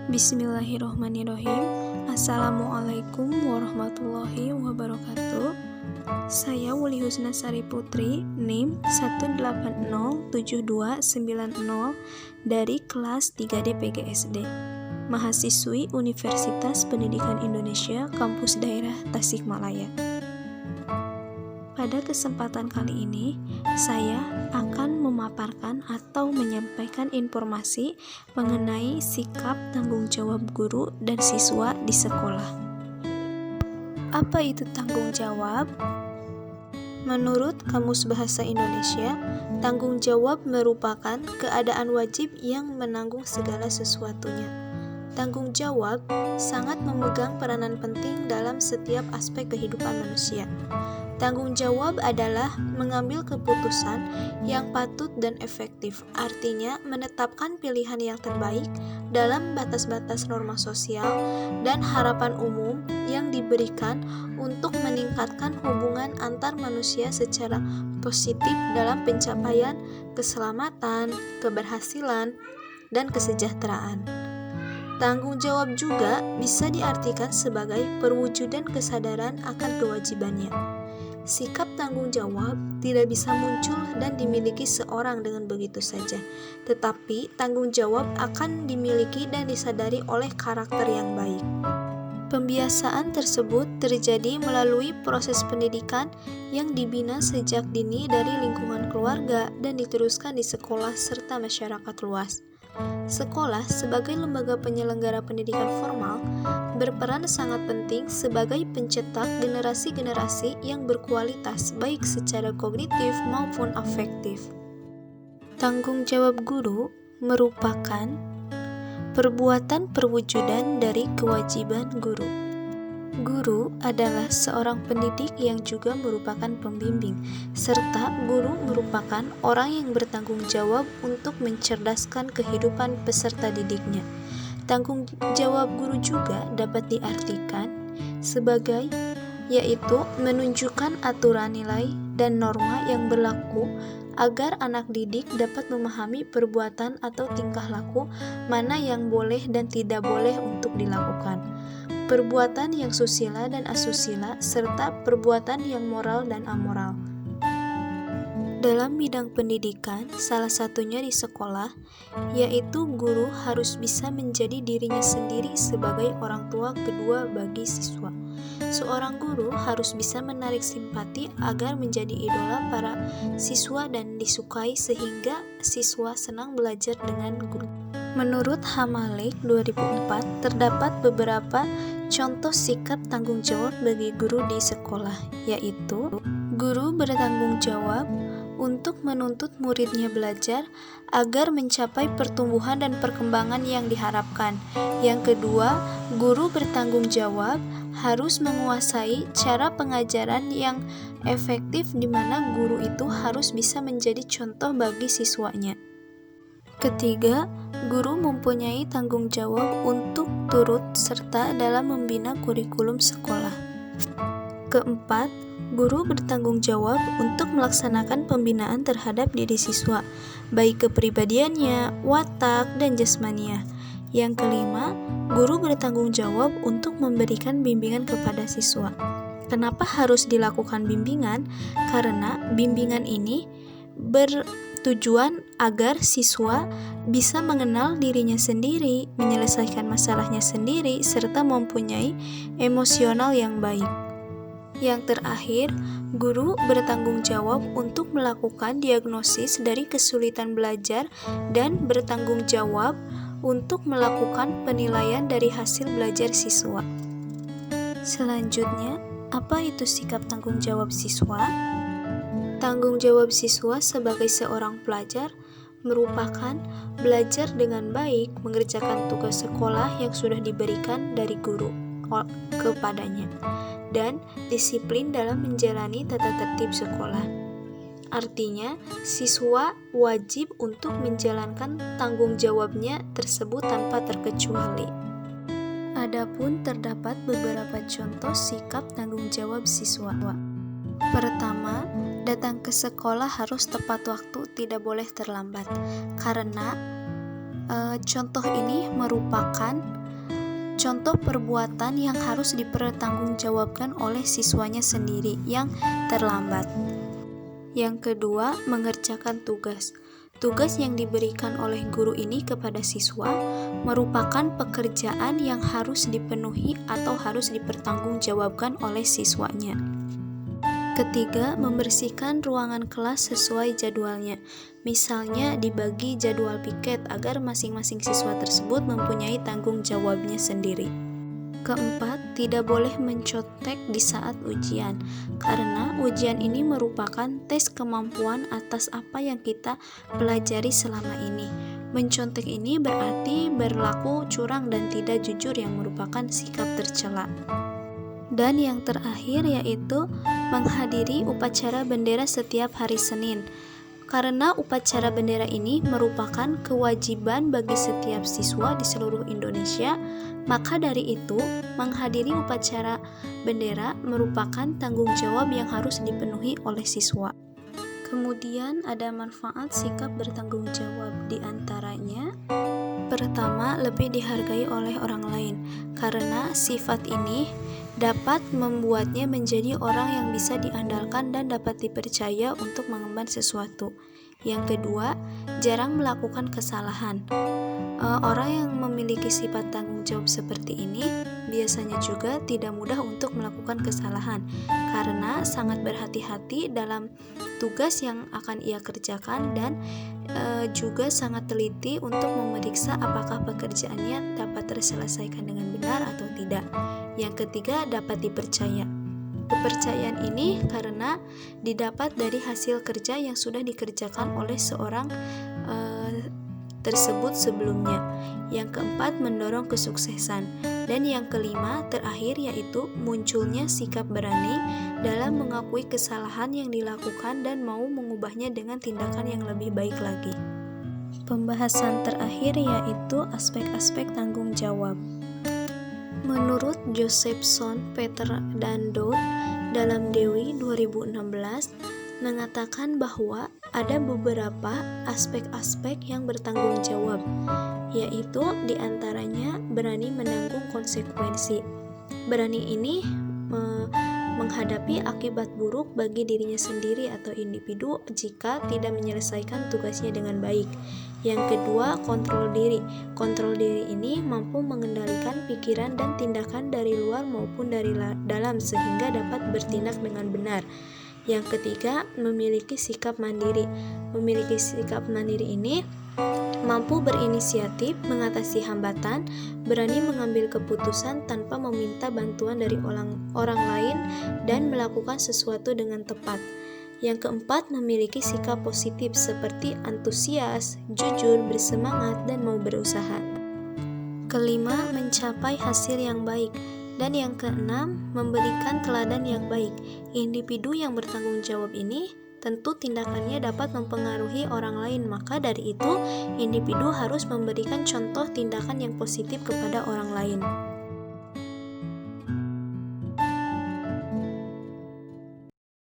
Bismillahirrohmanirrohim. Assalamualaikum warahmatullahi wabarakatuh. Saya Wuli Husna Sari Putri, NIM 1807290 dari kelas 3D PGSD, mahasiswi Universitas Pendidikan Indonesia, Kampus Daerah Tasikmalaya. Pada kesempatan kali ini, saya akan memaparkan atau menyampaikan informasi mengenai sikap tanggung jawab guru dan siswa di sekolah. Apa itu tanggung jawab? Menurut Kamus Bahasa Indonesia, tanggung jawab merupakan keadaan wajib yang menanggung segala sesuatunya. Tanggung jawab sangat memegang peranan penting dalam setiap aspek kehidupan manusia. Tanggung jawab adalah mengambil keputusan yang patut dan efektif, artinya menetapkan pilihan yang terbaik dalam batas-batas norma sosial dan harapan umum yang diberikan untuk meningkatkan hubungan antar manusia secara positif dalam pencapaian keselamatan, keberhasilan, dan kesejahteraan. Tanggung jawab juga bisa diartikan sebagai perwujudan kesadaran akan kewajibannya. Sikap tanggung jawab tidak bisa muncul dan dimiliki seorang dengan begitu saja, tetapi tanggung jawab akan dimiliki dan disadari oleh karakter yang baik. Pembiasaan tersebut terjadi melalui proses pendidikan yang dibina sejak dini dari lingkungan keluarga dan diteruskan di sekolah serta masyarakat luas. Sekolah sebagai lembaga penyelenggara pendidikan formal berperan sangat penting sebagai pencetak generasi-generasi yang berkualitas baik secara kognitif maupun afektif. Tanggung jawab guru merupakan perbuatan perwujudan dari kewajiban guru. Guru adalah seorang pendidik yang juga merupakan pembimbing, serta guru merupakan orang yang bertanggung jawab untuk mencerdaskan kehidupan peserta didiknya. Tanggung jawab guru juga dapat diartikan sebagai yaitu menunjukkan aturan nilai dan norma yang berlaku agar anak didik dapat memahami perbuatan atau tingkah laku mana yang boleh dan tidak boleh untuk dilakukan, perbuatan yang susila dan asusila, serta perbuatan yang moral dan amoral. Dalam bidang pendidikan, salah satunya di sekolah, yaitu guru harus bisa menjadi dirinya sendiri sebagai orang tua kedua bagi siswa. Seorang guru harus bisa menarik simpati agar menjadi idola para siswa dan disukai sehingga siswa senang belajar dengan guru. Menurut Hamalik 2004, terdapat beberapa contoh sikap tanggung jawab bagi guru di sekolah, yaitu guru bertanggung jawab untuk menuntut muridnya belajar agar mencapai pertumbuhan dan perkembangan yang diharapkan. Yang kedua, guru bertanggung jawab harus menguasai cara pengajaran yang efektif di mana guru itu harus bisa menjadi contoh bagi siswanya. Ketiga, guru mempunyai tanggung jawab untuk turut serta dalam membina kurikulum sekolah. Keempat, guru bertanggung jawab untuk melaksanakan pembinaan terhadap diri siswa, baik kepribadiannya, watak, dan jasmaniah. Yang kelima, guru bertanggung jawab untuk memberikan bimbingan kepada siswa. Kenapa harus dilakukan bimbingan? Karena bimbingan ini bertujuan agar siswa bisa mengenal dirinya sendiri, menyelesaikan masalahnya sendiri, serta mempunyai emosional yang baik. Yang terakhir, guru bertanggung jawab untuk melakukan diagnosis dari kesulitan belajar dan bertanggung jawab untuk melakukan penilaian dari hasil belajar siswa. Selanjutnya, apa itu sikap tanggung jawab siswa? Tanggung jawab siswa sebagai seorang pelajar merupakan belajar dengan baik, mengerjakan tugas sekolah yang sudah diberikan dari guru kepadanya, dan disiplin dalam menjalani tata tertib sekolah. Artinya, siswa wajib untuk menjalankan tanggung jawabnya tersebut tanpa terkecuali. Adapun terdapat beberapa contoh sikap tanggung jawab siswa. Pertama, datang ke sekolah harus tepat waktu, tidak boleh terlambat. Karena Contoh ini merupakan contoh perbuatan yang harus dipertanggungjawabkan oleh siswanya sendiri yang terlambat. Yang kedua, mengerjakan tugas. Tugas yang diberikan oleh guru ini kepada siswa merupakan pekerjaan yang harus dipenuhi atau harus dipertanggungjawabkan oleh siswanya. Ketiga, membersihkan ruangan kelas sesuai jadwalnya. Misalnya dibagi jadwal piket agar masing-masing siswa tersebut mempunyai tanggung jawabnya sendiri. Keempat, tidak boleh mencontek di saat ujian, karena ujian ini merupakan tes kemampuan atas apa yang kita pelajari selama ini. Mencontek ini berarti berlaku curang dan tidak jujur yang merupakan sikap tercela. Dan yang terakhir yaitu menghadiri upacara bendera setiap hari Senin. Karena upacara bendera ini merupakan kewajiban bagi setiap siswa di seluruh Indonesia, maka dari itu menghadiri upacara bendera merupakan tanggung jawab yang harus dipenuhi oleh siswa. Kemudian ada manfaat sikap bertanggung jawab, di antaranya pertama, lebih dihargai oleh orang lain, karena sifat ini dapat membuatnya menjadi orang yang bisa diandalkan dan dapat dipercaya untuk mengemban sesuatu. Yang kedua, jarang melakukan kesalahan. Orang yang memiliki sifat tanggung jawab seperti ini biasanya juga tidak mudah untuk melakukan kesalahan karena sangat berhati-hati dalam tugas yang akan ia kerjakan dan juga sangat teliti untuk memeriksa apakah pekerjaannya dapat terselesaikan dengan benar atau tidak. Yang ketiga, dapat dipercaya. Kepercayaan ini karena didapat dari hasil kerja yang sudah dikerjakan oleh seorang tersebut sebelumnya. Yang keempat, mendorong kesuksesan. Dan yang kelima, terakhir yaitu munculnya sikap berani dalam mengakui kesalahan yang dilakukan dan mau mengubahnya dengan tindakan yang lebih baik lagi. Pembahasan terakhir yaitu aspek-aspek tanggung jawab. Menurut Josephson, Peter, dan Dodd dalam Dewi 2016 mengatakan bahwa ada beberapa aspek-aspek yang bertanggung jawab, yaitu diantaranya berani menanggung konsekuensi. Berani ini menghadapi akibat buruk bagi dirinya sendiri atau individu jika tidak menyelesaikan tugasnya dengan baik. Yang kedua, kontrol diri. Kontrol diri ini mampu mengendalikan pikiran dan tindakan dari luar maupun dari dalam sehingga dapat bertindak dengan benar. Yang ketiga, memiliki sikap mandiri. Memiliki sikap mandiri ini mampu berinisiatif, mengatasi hambatan, berani mengambil keputusan tanpa meminta bantuan dari orang lain, dan melakukan sesuatu dengan tepat. Yang keempat, memiliki sikap positif seperti antusias, jujur, bersemangat, dan mau berusaha. Kelima, mencapai hasil yang baik. Dan yang keenam, memberikan teladan yang baik. Individu yang bertanggung jawab ini tentu tindakannya dapat mempengaruhi orang lain, maka dari itu individu harus memberikan contoh tindakan yang positif kepada orang lain.